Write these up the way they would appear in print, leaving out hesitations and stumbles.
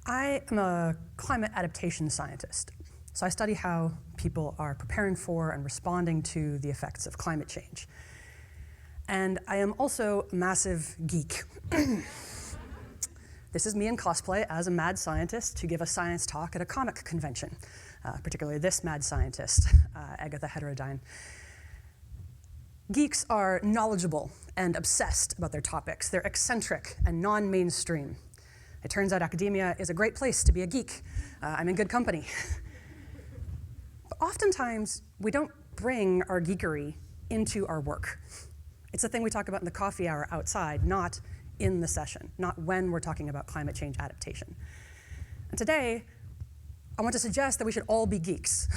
I am a climate adaptation scientist. So I study how people are preparing for and responding to the effects of climate change. And I am also a massive geek. This is me in cosplay as a mad scientist to give a science talk at a comic convention, particularly this mad scientist, Agatha Heterodyne. Geeks are knowledgeable and obsessed about their topics. They're eccentric and non-mainstream. It turns out academia is a great place to be a geek. I'm in good company. But oftentimes, we don't bring our geekery into our work. It's a thing we talk about in the coffee hour outside, not in the session, not when we're talking about climate change adaptation. And today, I want to suggest that we should all be geeks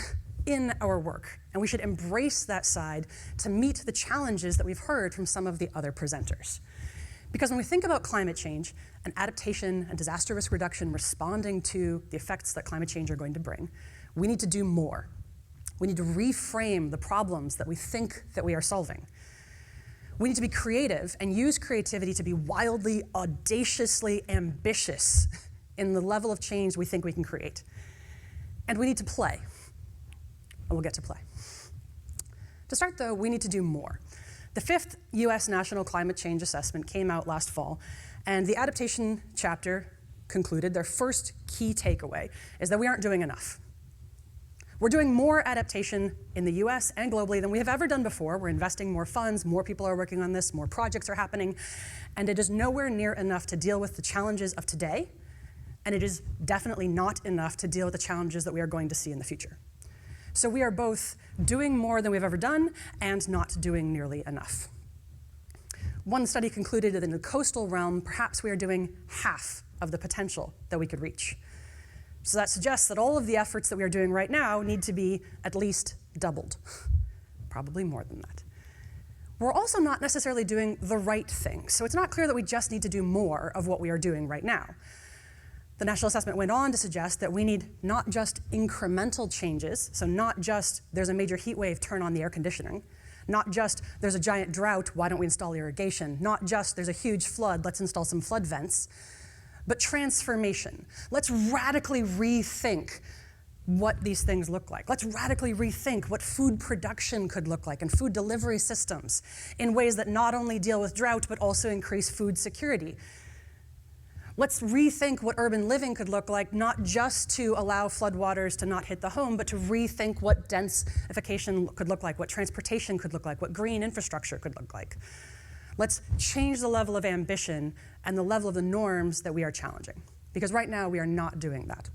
in our work, and we should embrace that side to meet the challenges that we've heard from some of the other presenters. Because when we think about climate change and adaptation and disaster risk reduction responding to the effects that climate change are going to bring, we need to do more. We need to reframe the problems that we think that we are solving. We need to be creative and use creativity to be wildly, audaciously ambitious in the level of change we think we can create. And we need to play. And we'll get to play. To start, though, we need to do more. The 5th US National Climate Change Assessment came out last fall, and the adaptation chapter concluded their first key takeaway is that we aren't doing enough. We're doing more adaptation in the US and globally than we have ever done before. We're investing more funds, more people are working on this, more projects are happening, and it is nowhere near enough to deal with the challenges of today, and it is definitely not enough to deal with the challenges that we are going to see in the future. So we are both doing more than we've ever done and not doing nearly enough. One study concluded that in the coastal realm, perhaps we are doing half of the potential that we could reach. So that suggests that all of the efforts that we are doing right now need to be at least doubled, probably more than that. We're also not necessarily doing the right things. So it's not clear that we just need to do more of what we are doing right now. The national assessment went on to suggest that we need not just incremental changes, so not just there's a major heat wave, turn on the air conditioning, not just there's a giant drought, why don't we install irrigation, not just there's a huge flood, let's install some flood vents, but transformation. Let's radically rethink what these things look like. Let's radically rethink what food production could look like and food delivery systems in ways that not only deal with drought, but also increase food security. Let's rethink what urban living could look like, not just to allow floodwaters to not hit the home, but to rethink what densification could look like, what transportation could look like, what green infrastructure could look like. Let's change the level of ambition and the level of the norms that we are challenging, because right now we are not doing that.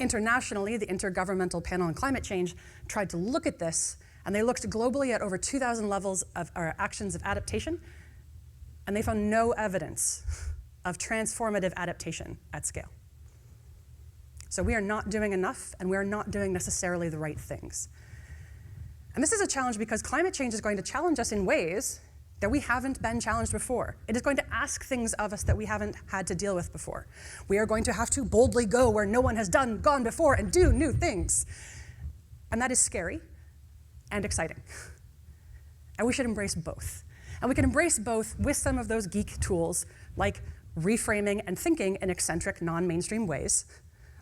Internationally, the Intergovernmental Panel on Climate Change tried to look at this, and they looked globally at over 2,000 levels of actions of adaptation, and they found no evidence of transformative adaptation at scale. So we are not doing enough, and we are not doing necessarily the right things. And this is a challenge because climate change is going to challenge us in ways that we haven't been challenged before. It is going to ask things of us that we haven't had to deal with before. We are going to have to boldly go where no one has gone before and do new things. And that is scary and exciting. And we should embrace both. And we can embrace both with some of those geek tools like reframing and thinking in eccentric, non-mainstream ways,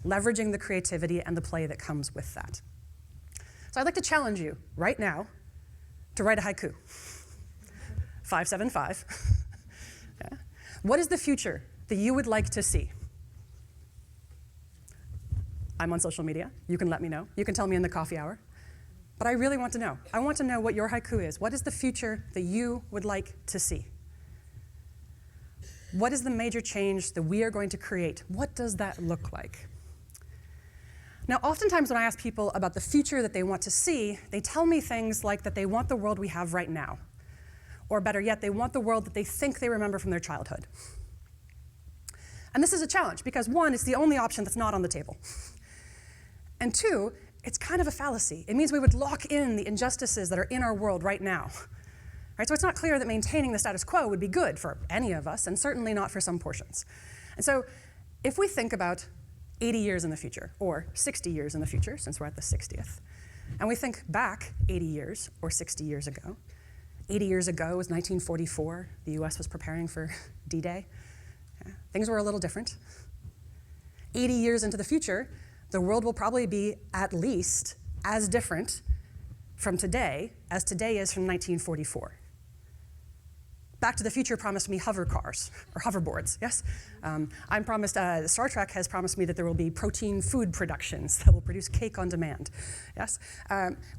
leveraging the creativity and the play that comes with that. So I'd like to challenge you right now to write a haiku. 575. Yeah. What is the future that you would like to see? I'm on social media. You can let me know. You can tell me in the coffee hour. But I really want to know. I want to know what your haiku is. What is the future that you would like to see? What is the major change that we are going to create? What does that look like? Now, oftentimes when I ask people about the future that they want to see, they tell me things like that they want the world we have right now. Or better yet, they want the world that they think they remember from their childhood. And this is a challenge because one, it's the only option that's not on the table. And two, it's kind of a fallacy. It means we would lock in the injustices that are in our world right now. Right? So it's not clear that maintaining the status quo would be good for any of us, and certainly not for some portions. And so if we think about 80 years in the future, or 60 years in the future, since we're at the 60th, and we think back 80 years or 60 years ago, 80 years ago was 1944. The US was preparing for D-Day. Yeah, things were a little different. 80 years into the future, the world will probably be at least as different from today as today is from 1944. Back to the Future promised me hover cars, or hoverboards, yes? I'm promised, Star Trek has promised me that there will be protein food productions that will produce cake on demand, yes?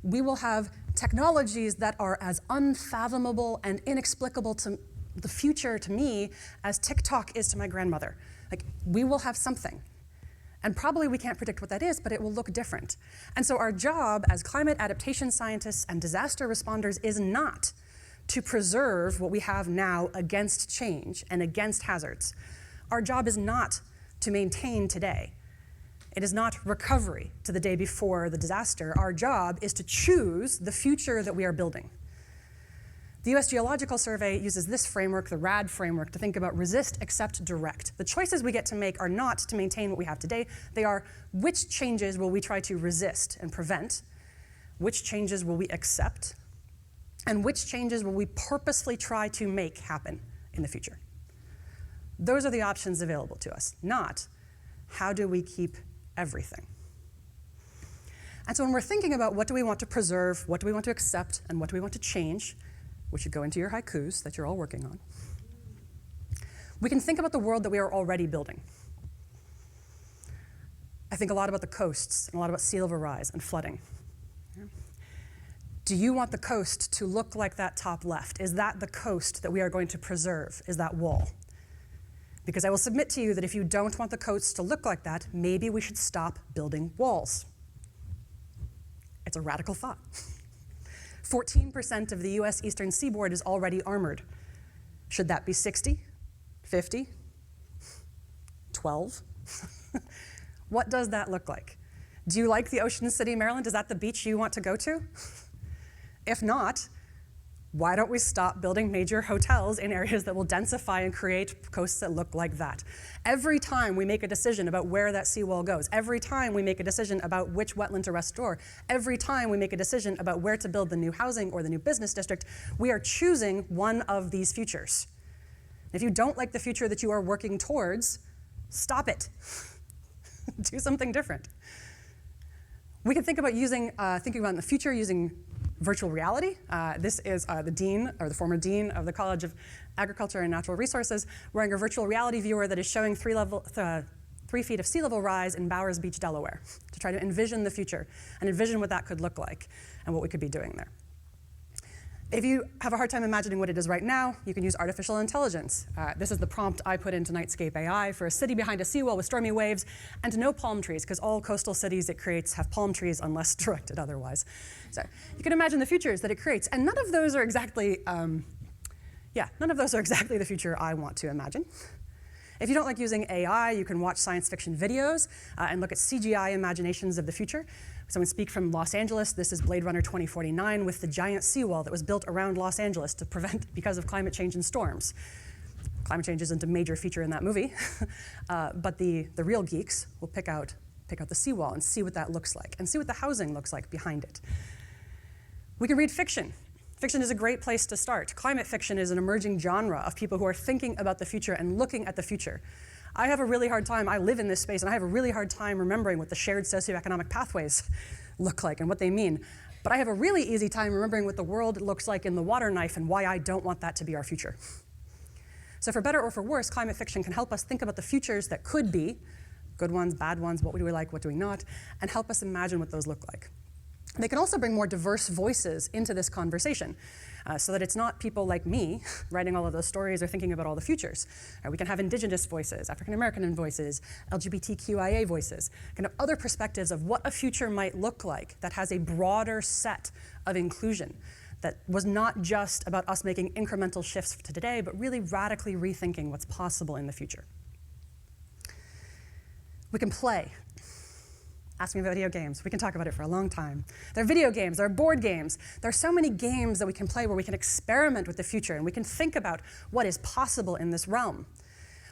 We will have technologies that are as unfathomable and inexplicable to the future to me as TikTok is to my grandmother. Like, we will have something. And probably we can't predict what that is, but it will look different. And so our job as climate adaptation scientists and disaster responders is not to preserve what we have now against change and against hazards. Our job is not to maintain today. It is not recovery to the day before the disaster. Our job is to choose the future that we are building. The US Geological Survey uses this framework, the RAD framework, to think about resist, accept, direct. The choices we get to make are not to maintain what we have today. They are which changes will we try to resist and prevent, which changes will we accept, and which changes will we purposefully try to make happen in the future. Those are the options available to us, not how do we keep everything. And so when we're thinking about what do we want to preserve, what do we want to accept, and what do we want to change, which should go into your haikus that you're all working on, we can think about the world that we are already building. I think a lot about the coasts and a lot about sea level rise and flooding. Do you want the coast to look like that top left? Is that the coast that we are going to preserve? Is that wall? Because I will submit to you that if you don't want the coast to look like that, maybe we should stop building walls. It's a radical thought. 14% of the US eastern seaboard is already armored. Should that be 60, 50, 12? What does that look like? Do you like the Ocean City, Maryland? Is that the beach you want to go to? If not, why don't we stop building major hotels in areas that will densify and create coasts that look like that? Every time we make a decision about where that seawall goes, every time we make a decision about which wetland to restore, every time we make a decision about where to build the new housing or the new business district, we are choosing one of these futures. If you don't like the future that you are working towards, stop it. Do something different. We can think about thinking about in the future using virtual reality. This is the dean, or the former dean of the College of Agriculture and Natural Resources, wearing a virtual reality viewer that is showing 3 feet of sea level rise in Bowers Beach, Delaware, to try to envision the future and envision what that could look like and what we could be doing there. If you have a hard time imagining what it is right now, you can use artificial intelligence. This is the prompt I put into Nightscape AI for a city behind a seawall with stormy waves and no palm trees, because all coastal cities it creates have palm trees unless directed otherwise. So you can imagine the futures that it creates, and none of those are exactly, none of those are exactly the future I want to imagine. If you don't like using AI, you can watch science fiction videos and look at CGI imaginations of the future. Someone speak from Los Angeles. This is Blade Runner 2049 with the giant seawall that was built around Los Angeles to prevent because of climate change and storms. Climate change isn't a major feature in that movie, but the real geeks will pick out the seawall and see what that looks like and see what the housing looks like behind it. We can read fiction. Fiction is a great place to start. Climate fiction is an emerging genre of people who are thinking about the future and looking at the future. I have a really hard time, I live in this space, and I have a really hard time remembering what the shared socioeconomic pathways look like and what they mean. But I have a really easy time remembering what the world looks like in the water knife and why I don't want that to be our future. So for better or for worse, climate fiction can help us think about the futures that could be, good ones, bad ones, what do we like, what do we not, and help us imagine what those look like. They can also bring more diverse voices into this conversation so that it's not people like me writing all of those stories or thinking about all the futures. We can have indigenous voices, African American voices, LGBTQIA voices, kind of other perspectives of what a future might look like that has a broader set of inclusion, that was not just about us making incremental shifts to today, but really radically rethinking what's possible in the future. We can play. Ask me about video games. We can talk about it for a long time. There are video games, there are board games. There are so many games that we can play where we can experiment with the future and we can think about what is possible in this realm.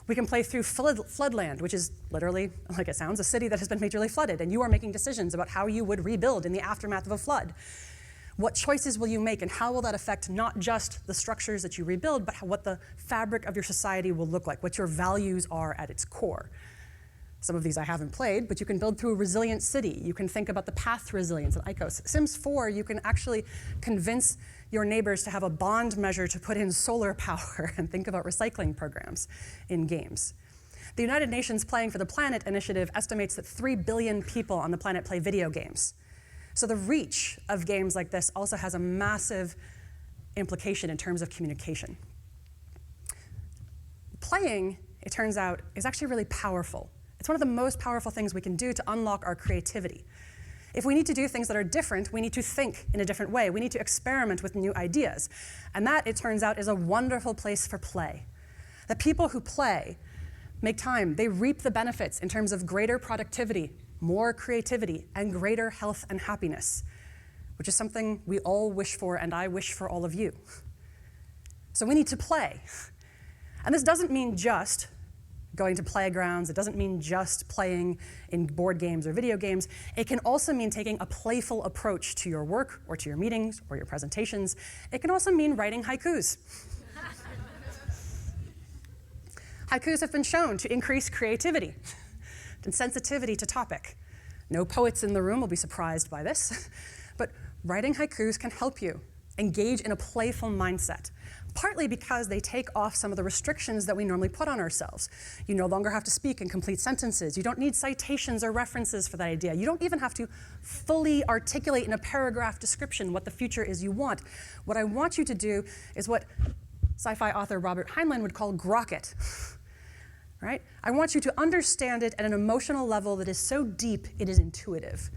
We can play through Floodland, which is literally, like it sounds, a city that has been majorly flooded, and you are making decisions about how you would rebuild in the aftermath of a flood. What choices will you make, and how will that affect not just the structures that you rebuild, but what the fabric of your society will look like, what your values are at its core. Some of these I haven't played, but you can build through a resilient city. You can think about the path resilience in haikus. Sims 4, you can actually convince your neighbors to have a bond measure to put in solar power and think about recycling programs in games. The United Nations Playing for the Planet initiative estimates that 3 billion people on the planet play video games. So the reach of games like this also has a massive implication in terms of communication. Playing, it turns out, is actually really powerful. It's one of the most powerful things we can do to unlock our creativity. If we need to do things that are different, we need to think in a different way. We need to experiment with new ideas. And that, it turns out, is a wonderful place for play. The people who play make time. They reap the benefits in terms of greater productivity, more creativity, and greater health and happiness, which is something we all wish for, and I wish for all of you. So we need to play. And this doesn't mean just going to playgrounds. It doesn't mean just playing in board games or video games. It can also mean taking a playful approach to your work or to your meetings or your presentations. It can also mean writing haikus. Haikus have been shown to increase creativity and sensitivity to topic. No poets in the room will be surprised by this, but writing haikus can help you engage in a playful mindset, partly because they take off some of the restrictions that we normally put on ourselves. You no longer have to speak in complete sentences. You don't need citations or references for that idea. You don't even have to fully articulate in a paragraph description what the future is you want. What I want you to do is what sci-fi author Robert Heinlein would call grok it. Right? I want you to understand it at an emotional level that is so deep it is intuitive.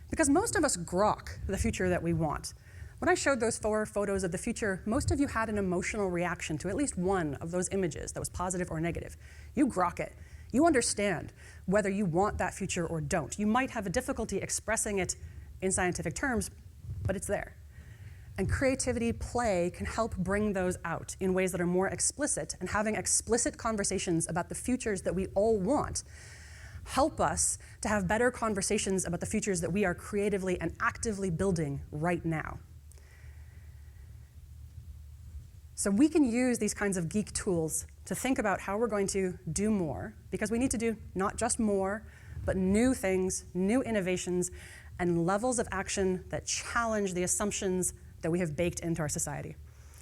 Because most of us grok the future that we want. When I showed those 4 photos of the future, most of you had an emotional reaction to at least one of those images that was positive or negative. You grok it. You understand whether you want that future or don't. You might have a difficulty expressing it in scientific terms, but it's there. And creativity, play, can help bring those out in ways that are more explicit, and having explicit conversations about the futures that we all want help us to have better conversations about the futures that we are creatively and actively building right now. So we can use these kinds of geek tools to think about how we're going to do more, because we need to do not just more, but new things, new innovations, and levels of action that challenge the assumptions that we have baked into our society.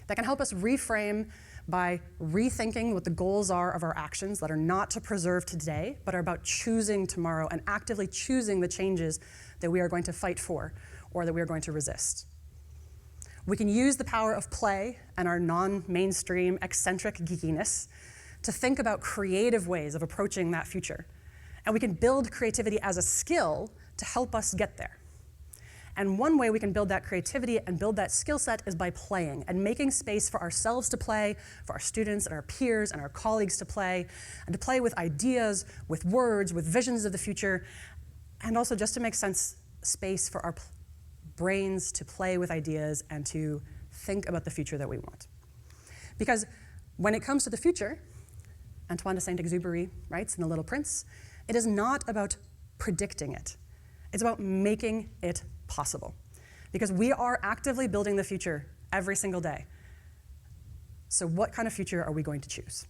That can help us reframe by rethinking what the goals are of our actions that are not to preserve today, but are about choosing tomorrow and actively choosing the changes that we are going to fight for or that we are going to resist. We can use the power of play and our non-mainstream eccentric geekiness to think about creative ways of approaching that future. And we can build creativity as a skill to help us get there. And one way we can build that creativity and build that skill set is by playing and making space for ourselves to play, for our students and our peers and our colleagues to play, and to play with ideas, with words, with visions of the future, and also just to make space for our brains to play with ideas and to think about the future that we want. Because when it comes to the future, Antoine de Saint-Exupéry writes in The Little Prince, it is not about predicting it. It's about making it possible. Because we are actively building the future every single day. So what kind of future are we going to choose?